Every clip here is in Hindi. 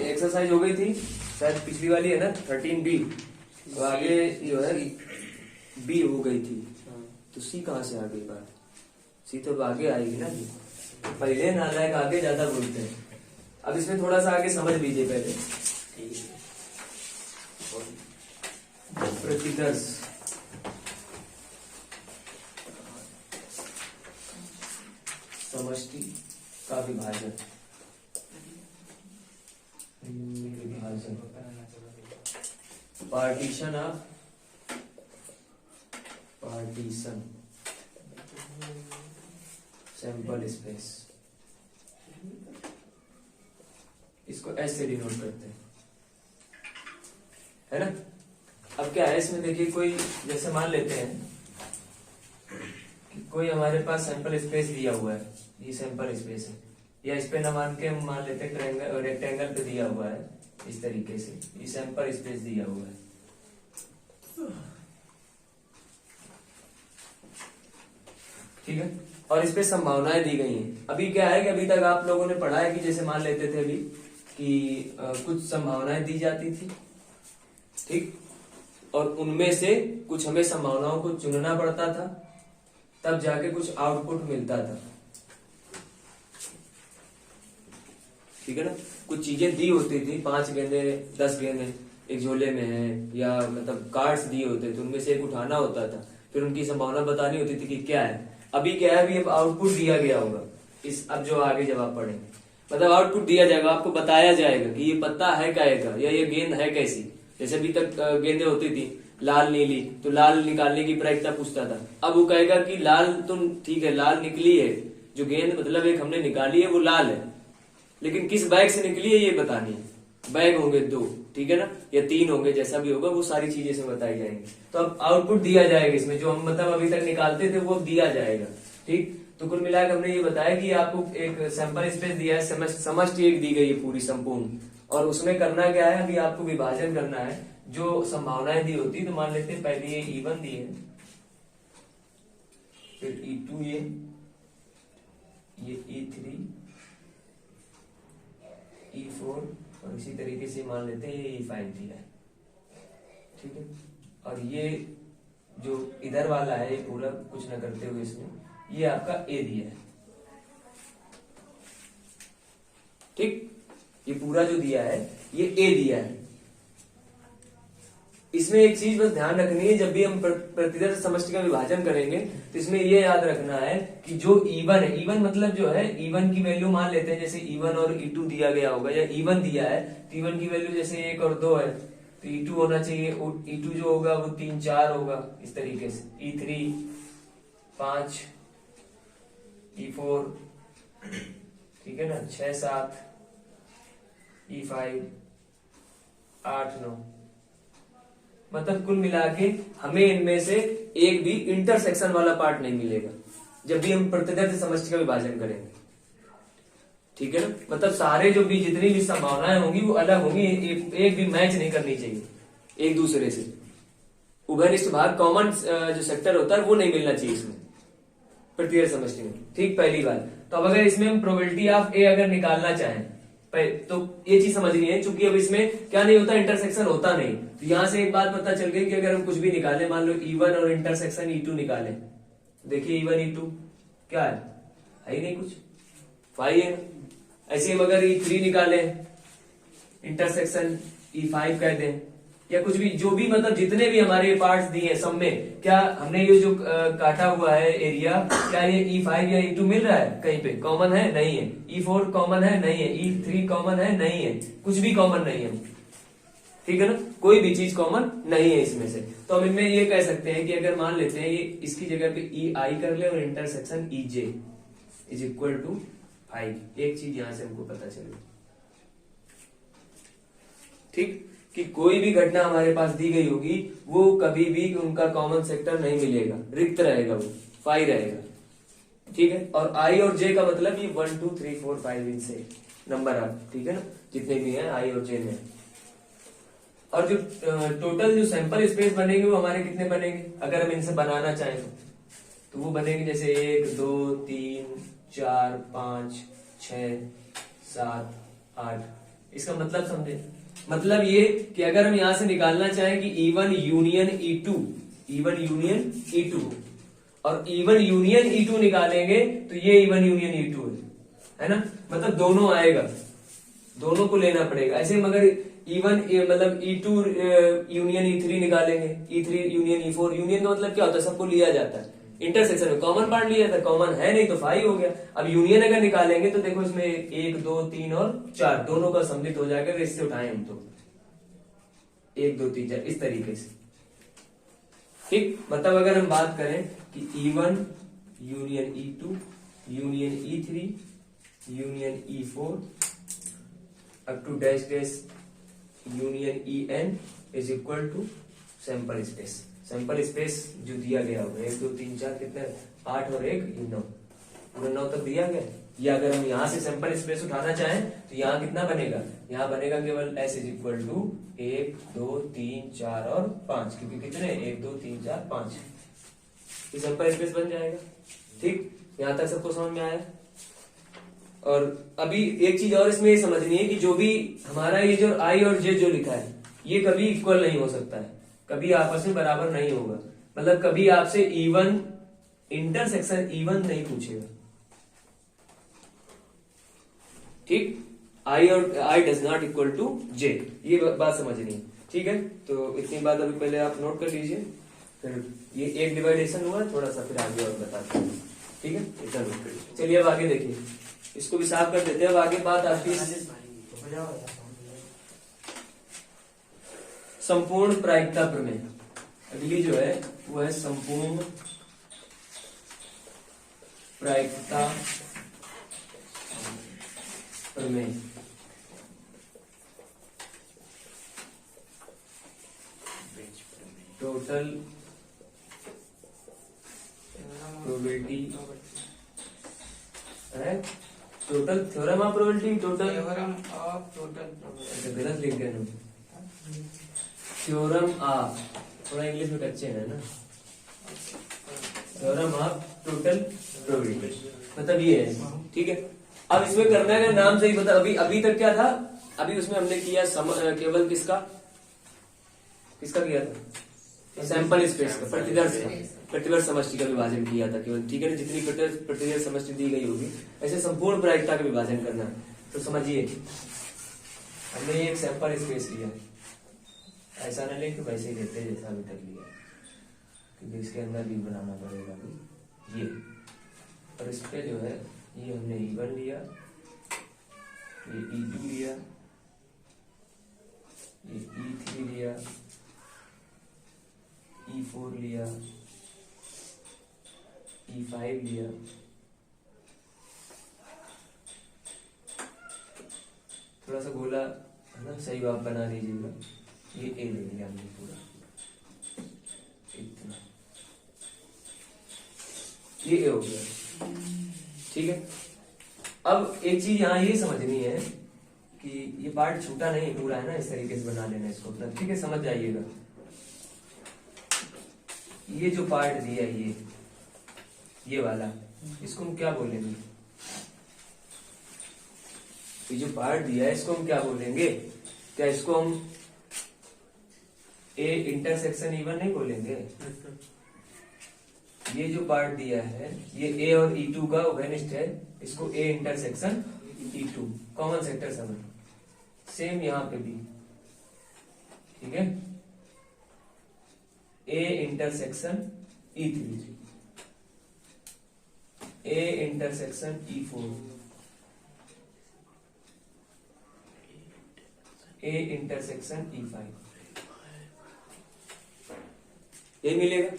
एक्सरसाइज हो गई थी शायद, पिछली वाली है ना 13B, तो आगे जो है B हो गई थी, तो C कहाँ से आ गई बात? C तो आगे आएगी ना, पहले नालायक आगे ज्यादा बोलते हैं। अब इसमें थोड़ा सा आगे समझ लीजिए पहले। प्रतिदर्श समष्टि का विभाजन, पार्टीशन सैंपल स्पेस, इसको ऐसे डिनोट करते हैं, है ना। अब क्या है इसमें देखिए, कोई जैसे मान लेते हैं कि कोई हमारे पास सैंपल स्पेस दिया हुआ है, ये सैंपल स्पेस है, या इस पे न मान के मान लेते हैं ट्रायंगल रेक्टेंगल पे दिया हुआ है इस तरीके से, ये सैंपल स्पेस दिया हुआ है। ठीक है, और इस पे संभावनाएं दी गई हैं। अभी क्या है कि अभी तक आप लोगों ने पढ़ा है कि जैसे मान लेते थे अभी कि कुछ संभावनाएं दी जाती थी, ठीक, और उनमें से कुछ हमें संभावनाओं को चुनना पड़ता था, तब जाके कुछ आउटपुट मिलता था। ठीक है ना, कुछ चीजें दी होती थी, 5 गेंदे 10 गेंदे एक झोले में है, या मतलब कार्ड्स दिए होते थे, उनमें से एक उठाना होता था, फिर उनकी संभावना बतानी होती थी कि क्या है। अभी क्या है, अभी अब आउटपुट दिया गया होगा इस, अब जो आगे जब आप पढ़ेंगे, मतलब आउटपुट दिया जाएगा, आपको बताया जाएगा कि ये पत्ता है काहे का, या ये गेंद है कैसी। जैसे अभी तक गेंदें होती थी लाल नीली, तो लाल निकालने की प्रायिकता पूछता था। अब वो कहेगा कि लाल तो ठीक है, लाल निकली है जो गेंद, मतलब एक हमने निकाली है वो लाल है, लेकिन किस बैग से निकली है ये बतानी है। बैग होंगे 2, ठीक है ना, या 3 होंगे, जैसा भी होगा वो सारी चीजें से बताई जाएंगी। तो अब आउटपुट दिया जाएगा इसमें, जो हम मतलब अभी तक निकालते थे वो दिया जाएगा। ठीक, तो कुल मिलाकर हमने ये बताया कि आपको एक सैंपल स्पेस दिया है, समष्टि एक दी गई है पूरी संपूर्ण, और उसमें करना क्या है, अभी आपको विभाजन करना है। जो संभावनाएं दी होती, तो मान लेते हैं पहले ये E1 दी है, फिर E2 ये E3 E4, और इसी तरीके से मान लेते हैं ये E5 दिया है। ठीक है, और ये जो इधर वाला है ये पूरा कुछ न करते हुए इसमें ये आपका A दिया है। ठीक, ये पूरा जो दिया है ये A दिया है। इसमें एक चीज बस ध्यान रखनी है, जब भी हम प्रतिदर्श समष्टि का विभाजन करेंगे तो इसमें ये याद रखना है कि जो E1 है, E1 मतलब जो है E1 की वैल्यू मान लेते हैं, जैसे E1 और E2 दिया गया होगा, या E1 दिया है तो E1 की वैल्यू जैसे 1 और 2 है, तो E2 होना चाहिए, E2 जो होगा वो 3 4 होगा, इस तरीके से E3 5 E4, ठीक है ना, 6 7 E5 8 9, मतलब कुल मिला के हमें इनमें से एक भी इंटरसेक्शन वाला पार्ट नहीं मिलेगा जब भी हम प्रतिदर्श समष्टि का विभाजन करेंगे। ठीक है ना, मतलब सारे जो भी जितनी भी संभावनाएं होंगी वो अलग होंगी, एक भी मैच नहीं करनी चाहिए एक दूसरे से। उभयनिष्ठ भाग कॉमन जो सेक्टर होता है वो नहीं मिलना चाहिए इसमें प्रतिदर्श समष्टि में। ठीक, पहली बात। तो अब अगर इसमें हम प्रोबेबिलिटी ऑफ ए अगर निकालना चाहें तो ये चीज समझनी है, क्योंकि अब इसमें क्या नहीं होता, इंटरसेक्शन होता नहीं। तो यहां से एक बात पता चल गई कि अगर हम कुछ भी निकालें, मान लो E1 और इंटरसेक्शन E2 निकालें, देखिए E1 E2 क्या है ही नहीं कुछ, फाई है ना। ऐसे हम अगर E3 निकालें, इंटरसेक्शन E5 कह दें, या कुछ भी जो भी मतलब जितने भी हमारे पार्ट्स दिए सब में, क्या हमने ये जो काटा हुआ है एरिया, क्या ये E5 या E2 मिल रहा है कहीं पे? कॉमन है? नहीं है। E4 कॉमन है? नहीं है। E3 कॉमन है? नहीं है। कुछ भी कॉमन नहीं है। ठीक है ना, कोई भी चीज कॉमन नहीं है इसमें से। तो हम इनमें ये कह सकते हैं कि अगर मान लेते हैं ये इसकी जगह पे EI कर ले और intersection EJ is equal to 5, एक चीज यहां से हमको पता चलेगी। ठीक, कि कोई भी घटना हमारे पास दी गई होगी वो कभी भी उनका कॉमन सेक्टर नहीं मिलेगा, रिक्त रहेगा, वो फाई रहेगा। ठीक है, और आई और जे का मतलब ये 1 2 3 4 5 इनसे नंबर आप, ठीक है ना, जितने भी हैं आई और जे में। और जो टोटल जो सैंपल स्पेस बनेंगे वो हमारे कितने बनेंगे अगर हम इनसे बनाना चाहें तो वो बनेंगे जैसे 1 2 3 4 5 6 7 8, इसका मतलब समझे, मतलब ये कि अगर हम यहां से निकालना चाहें कि E1 union E2, E1 union E2 और E1 यूनियन E2 निकालेंगे तो ये E1 यूनियन E2 है ना, मतलब दोनों आएगा, दोनों को लेना पड़ेगा। ऐसे मगर E1 मतलब E2 यूनियन E3 निकालेंगे, E3 यूनियन E4, यूनियन का मतलब क्या होता है, सबको लिया जाता है, इंटरसेक्शन में कॉमन पार्ट लिया था, कॉमन है नहीं तो 5 हो गया। अब यूनियन अगर निकालेंगे तो देखो इसमें 1 2 3 और 4 दोनों का सम्मिलित हो जाएगा, इससे उठाएं हम तो 1 2 3 4 इस तरीके से, ठीक। मतलब अगर हम बात करें कि E1 union E2 union E3 union E4 up to dash dash union En is equal to sample space. Sample space जो दिया गया होगा 1 2 3 4 कितने 8 और 1 9, पूरा 9 तक दिया गया। या अगर हम यहाँ से सैंपल स्पेस उठाना चाहें तो यहाँ कितना बनेगा, यहाँ बनेगा केवल S इज इक्वल टू 1 2 3 4 और 5, क्योंकि कितने 1 2 3 4 5 ये सैंपल स्पेस बन जाएगा, ठीक। यहाँ तक सबको समझ में आया। और अभी एक चीज और इसमें ये समझनी है कि जो भी हमारा ये जो I और J जो लिखा है ये कभी इक्वल नहीं हो सकता है, कभी आपस में बराबर नहीं होगा, मतलब कभी आपसे E1 इंटरसेक्शन E1 नहीं पूछेगा, ठीक। I और I does not equal to J, ये बात समझनी है, ठीक है। तो इतनी बात अभी पहले आप नोट कर लीजिए, फिर ये एक डिवाइडेशन हुआ, थोड़ा सा फिर आगे और बताते हैं, ठीक है। इतना नोट कर लीजिए। चलिए अब आगे देखिए, इसको भी साफ कर देते हैं। अब आगे बात आती है संपूर्ण प्रायिकता प्रमेय। अगली जो है वो है संपूर्ण प्रायिकता प्रमेय। टोटल प्रोबेबिलिटी है, total theorem of probability, total theorem of total probability, गलत लिख गए ना, थ्योरम ऑफ, थोड़ा इंग्लिश में कच्चे हैं ना, थ्योरम ऑफ टोटल प्रोबेबिलिटी मतलब ये है, ठीक है। अब इसमें करना है नाम सही बता, अभी तक क्या था, अभी उसमें हमने किया केवल किसका किया था, सैंपल स्पेस का, प्रतिवर्ष समष्टि का विभाजन किया था केवल, ठीक है ना। जितनी प्रतिवर्ष समष्टि दी गई होगी ऐसे संपूर्ण प्रायिकता का विभाजन करना है। तो समझिए हमने एक सैंपल स्पेस लिया, ऐसा ना लेके वैसे ही लेते हैं जैसा अभी तक लिया, क्योंकि इसके अंदर भी बनाना पड़ेगा अभी ये। और इस पे जो है ये हमने E1 लिया, ये E2 लिया, ये E3 लिया, E4 लिया, E5 लिया, थोड़ा सा गोला है ना, सही बात बना लीजिएगा। ये A ले लिया हमने पूरा इतना, ये A हो गया, ठीक है। अब एक चीज यहाँ ये समझनी है कि ये पार्ट छूटा नहीं पूरा है ना, इस तरीके से बना लेना इसको अपना, ठीक है, समझ जाइएगा। ये जो पार्ट दिया है ये वाला, इसको हम क्या बोलेंगे, ये जो पार्ट दिया है इसको हम क्या बोलेंगे, क्या इसको हम A इंटरसेक्शन E1 नहीं बोलेंगे। ये जो पार्ट दिया है ये A और E2 का वेनिस्ट है, इसको A intersection E2 common sector समझ, सेम यहाँ पे भी, ठीक है। A intersection E3, A intersection E4, A intersection E5, ये मिलेगा।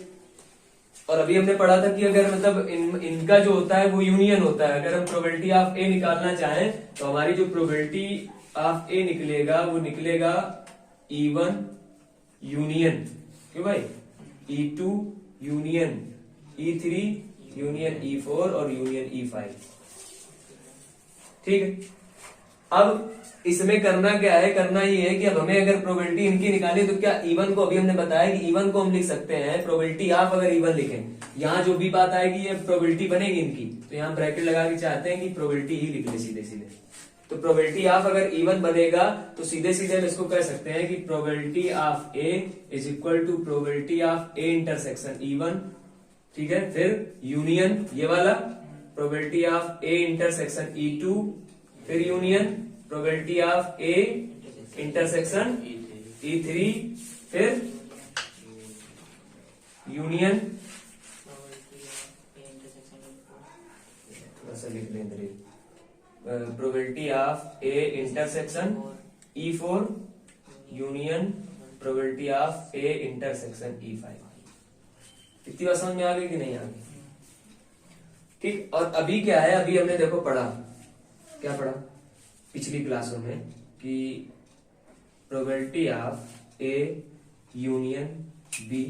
और अभी हमने पढ़ा था कि अगर मतलब इनका जो होता है वो यूनियन होता है, अगर हम प्रोबेबिलिटी ऑफ A निकालना चाहें तो हमारी जो प्रोबेबिलिटी ऑफ A निकलेगा वो निकलेगा E1 यूनियन, क्यों भाई, E2 union E3 union E4 और यूनियन E5, ठीक है। अब इसमें करना क्या है, करना ये है कि अब हमें अगर प्रोबेबिलिटी इनकी निकाली तो क्या E1 को, अभी हमने बताया कि E1 को हम लिख सकते हैं प्रोबेबिलिटी ऑफ, अगर E1 लिखें यहाँ जो भी बात आएगी ये प्रोबेबिलिटी बनेगी इनकी, तो यहाँ ब्रैकेट लगा के चाहते हैं कि प्रोबेबिलिटी ही लिख ले सीधे सीधे, तो प्रोबेबिलिटी ऑफ अगर इवन बनेगा तो सीधे सीधे हम इसको कह सकते हैं कि probability of A is equal to probability of A intersection even, ठीक है। फिर यूनियन ये वाला probability of A intersection E two, फिर union probability of A intersection E three, फिर यूनियन थोड़ा सा लिख लें probability of A intersection E four, union probability of A intersection E five. इतनी बात समझ में आ गई कि नहीं आ गई? ठीक। और अभी क्या है, अभी हमने देखो पढ़ा, क्या पढ़ा पिछली क्लासों में कि probability of A union B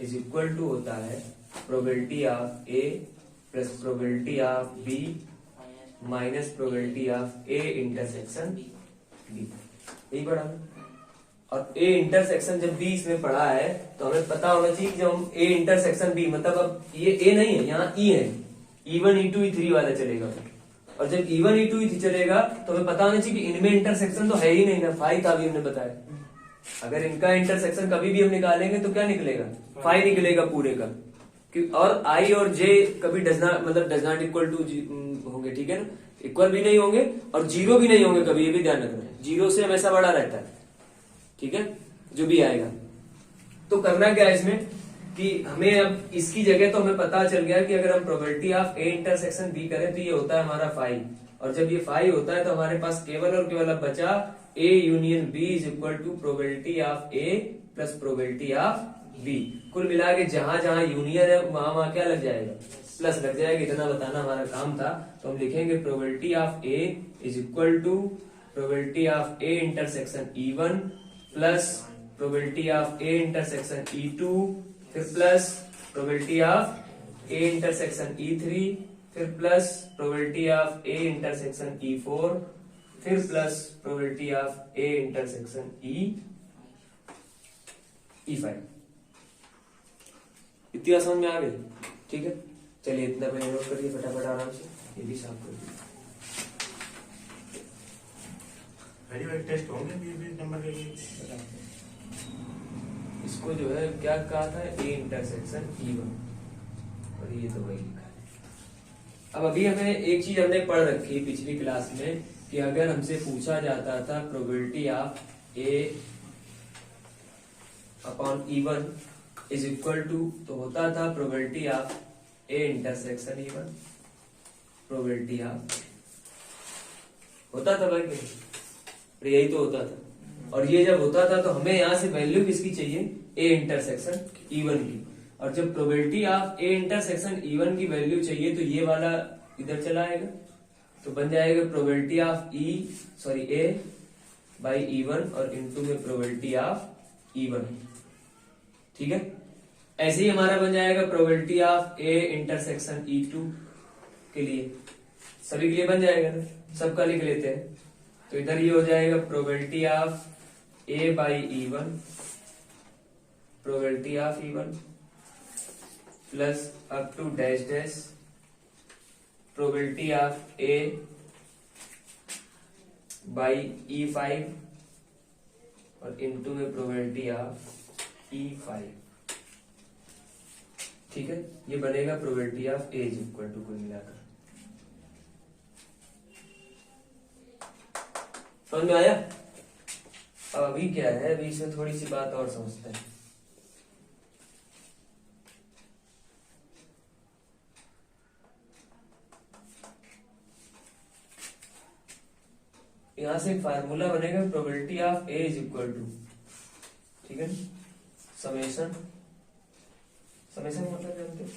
is equal to होता है probability of A plus probability of B minus probability of A intersection B. यही पढ़ा। और ए इंटरसेक्शन जब बी इसमें पढ़ा है तो हमें पता होना चाहिए कि जब हम ए इंटरसेक्शन बी, मतलब अब ये ए नहीं है, यहाँ ई है, E1 E2 E3 वाला चलेगा। और जब E1 E2 E3 चलेगा तो हमें पता होना चाहिए कि इनमें इंटरसेक्शन तो है ही नहीं ना, फाई था भी हमने बताया। अगर इनका इंटरसेक्शन कभी भी हम निकालेंगे तो क्या निकलेगा, फाई निकलेगा पूरे का। और आई और जे कभी डज नॉट इक्वल टू होंगे, ठीक है ना, इक्वल भी नहीं होंगे और जीरो भी नहीं होंगे कभी, ये भी ध्यान रखना। जीरो से हमेशा बड़ा रहता है, ठीक है, जो भी आएगा। तो करना क्या है इसमें कि हमें अब इसकी जगह तो हमें पता चल गया कि अगर हम probability of A intersection B करें तो ये होता है हमारा फाई, और जब ये फाई होता है तो हमारे पास केवल और केवल अब बचा A union B is equal to probability of A plus probability of B. कुल मिला के जहां जहां यूनियन है वहां क्या लग जाएगा, प्लस लग जाएगा। इतना बताना हमारा काम था। तो हम लिखेंगे probability of A is equal to probability of A intersection E one plus probability of A intersection E two, फिर plus probability of A intersection E three, फिर plus probability of A intersection E four, फिर plus probability of A intersection E five. इतनी समझ में आ गई? ठीक है, चलिए इतना पहले नोट करिए फटाफट आराम से, ये भी साफ कर दीजिए। टेस्ट होंगे 20 नंबर के लिए। इसको जो है क्या कहा था, ए इंटरसेक्शन ई वन, और ये तो वही लिखा है। अब अभी हमें एक चीज हमने पढ़ रखी पिछली क्लास में कि अगर हमसे पूछा जाता था probability of A upon E one is equal to, तो होता था probability of A intersection E one, probability of, होता था भाई, यही तो होता था। और ये जब होता था तो हमें यहां से वैल्यू किसकी चाहिए, ए इंटरसेक्शन ई वन की। और जब probability of A intersection E one की वैल्यू चाहिए तो ये वाला इधर चला आएगा, तो बन जाएगा probability of A by E one और इनटू में प्रोबेबिलिटी ऑफ ई वन, ठीक है। ऐसे ही हमारा बन जाएगा probability of A intersection E two के लिए, सभी के लिए बन जाएगा, सबका लिख लेते हैं। तो इधर ये हो जाएगा probability of A by E one, probability of E one plus up to dash dash probability of A by E five और इनटू में प्रोबेबिलिटी ऑफ ई फाइव, ठीक है। ये बनेगा probability of A is equal to, कुल मिलाकर समझ में आया। अब अभी क्या है, अभी इसमें थोड़ी सी बात और समझते हैं। यहां से एक फार्मूला बनेगा probability of A is equal to, ठीक है, समेशन, समेशन का मतलब जानते हो,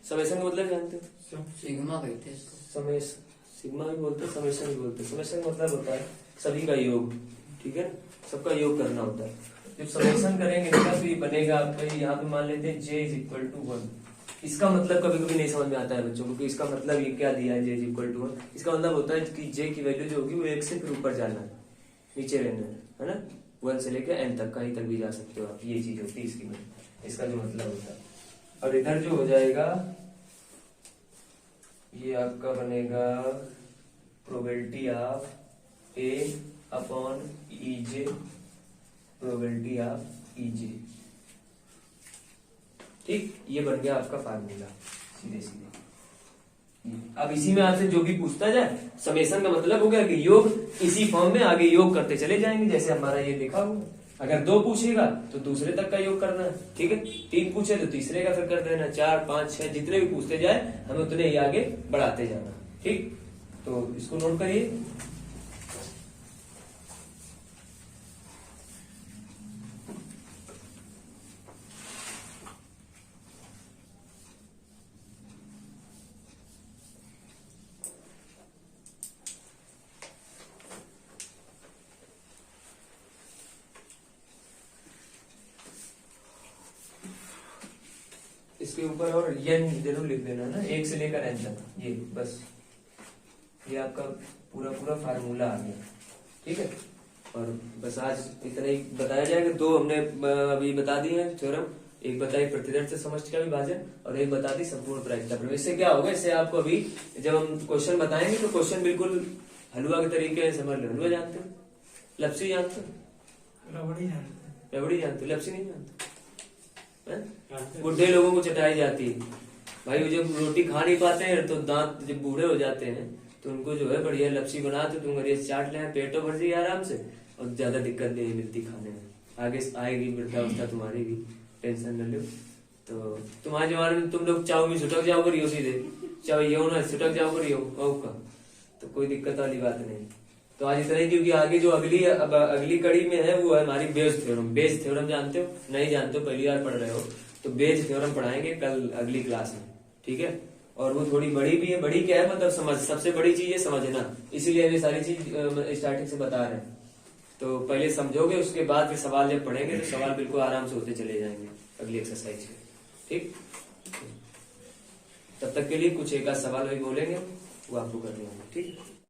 समेशन का मतलब जानते हो, सिग्मा कहते हैं इसको। समेशन, सिग्मा भी बोलते हैं, समेशन भी बोलते हैं। समेशन का मतलब होता है सभी का योग, ठीक है, सबका योग करना होता है। जब समेशन करेंगे तो ये बनेगा आपका, यहाँ पे मान लेते हैं j इज इक्वल टू 1। इसका मतलब कभी कभी नहीं समझ में आता है बच्चों को कि इसका मतलब ये क्या दिया है, j इज इक्वल टू 1। इसका मतलब होता है कि j की वैल्यू जो होगी वो 1 से फिर ऊपर जाना है, नीचे रहना है ना, 1 से लेकर n तक, कहीं तक भी जा सकते हो आप, ये चीज होती है इसकी, इसका जो मतलब होता है। और इधर जो हो जाएगा ये आपका बनेगा probability of A upon EJ, probability of EJ. ठीक, ये बन गया आपका फार्मूला सीधे सीधे। अब इसी में आपसे जो भी पूछता जाए, समेशन का मतलब हो गया कि योग इसी फॉर्म में आगे योग करते चले जाएंगे, जैसे हमारा ये लिखा हुआ। अगर 2 पूछेगा तो दूसरे तक का योग करना है, ठीक है। 3 पूछे तो तीसरे का फिर कर देना, 4, 5, 6 जितने भी पूछते जाए हमें उतने ही आगे बढ़ाते जाना। ठीक, तो इसको नोट करिए। इसके ऊपर और एन जरूर लिख देना ना, 1 से लेकर एन तक, ये बस, ये आपका पूरा पूरा फार्मूला आ गया। ठीक है, और बस आज इतना ही बताया जाएगा। 2 हमने अभी बता दिए हैं थ्योरम, एक बताई प्रतिदर्श से समष्टि का विभाजन और एक बता दी संपूर्ण प्रायिकता प्रमेय। इससे क्या होगा, इससे आपको अभी जब हम क्वेश्चन बताएंगे तो क्वेश्चन बिल्कुल हलवा के तरीके से समझ लो। हलवा जानते हो, लपसी जानते हो, रबड़ी जानते रबड़ी जानते हो, लपसी नहीं जानते? बुढ़े लोगों को चटाई जाती है भाई, वो जब रोटी खा नहीं पाते हैं तो दांत जब बूढ़े हो जाते हैं तो उनको जो है बढ़िया लपसी बना तो तुम अरे चाट ले, पेटो भर जाइए आराम से और ज्यादा दिक्कत नहीं मिलती खाने में। आगे आएगी वृद्धावस्था तुम्हारी भी, टेंशन न लो। तो तुम्हारे जमाने में तुम लोग चाहो भी छुटक जाओ करियो, सीधे चाहो ये हो ना छुटक जाओ करियो का, तो कोई दिक्कत वाली बात नहीं। तो आज इतना ही, क्योंकि आगे जो अगली कड़ी में है वो है हमारी बेज थ्योरम। बेज थ्योरम जानते हो? नहीं जानते हो, पहली बार पढ़ रहे हो तो बेज थ्योरम पढ़ाएंगे कल अगली क्लास में, ठीक है। और वो थोड़ी बड़ी भी है। बड़ी क्या है मतलब समझ, सबसे बड़ी चीज है समझना, इसीलिए हम ये सारी चीज स्टार्टिंग से बता रहे हैं। तो पहले समझोगे, उसके बाद फिर सवाल जब पढ़ेंगे तो सवाल बिल्कुल आराम से होते चले जाएंगे अगली एक्सरसाइज के, ठीक। तब तक के लिए कुछ एक आध सवाल वही बोलेंगे, वो आपको करने होंगे, ठीक।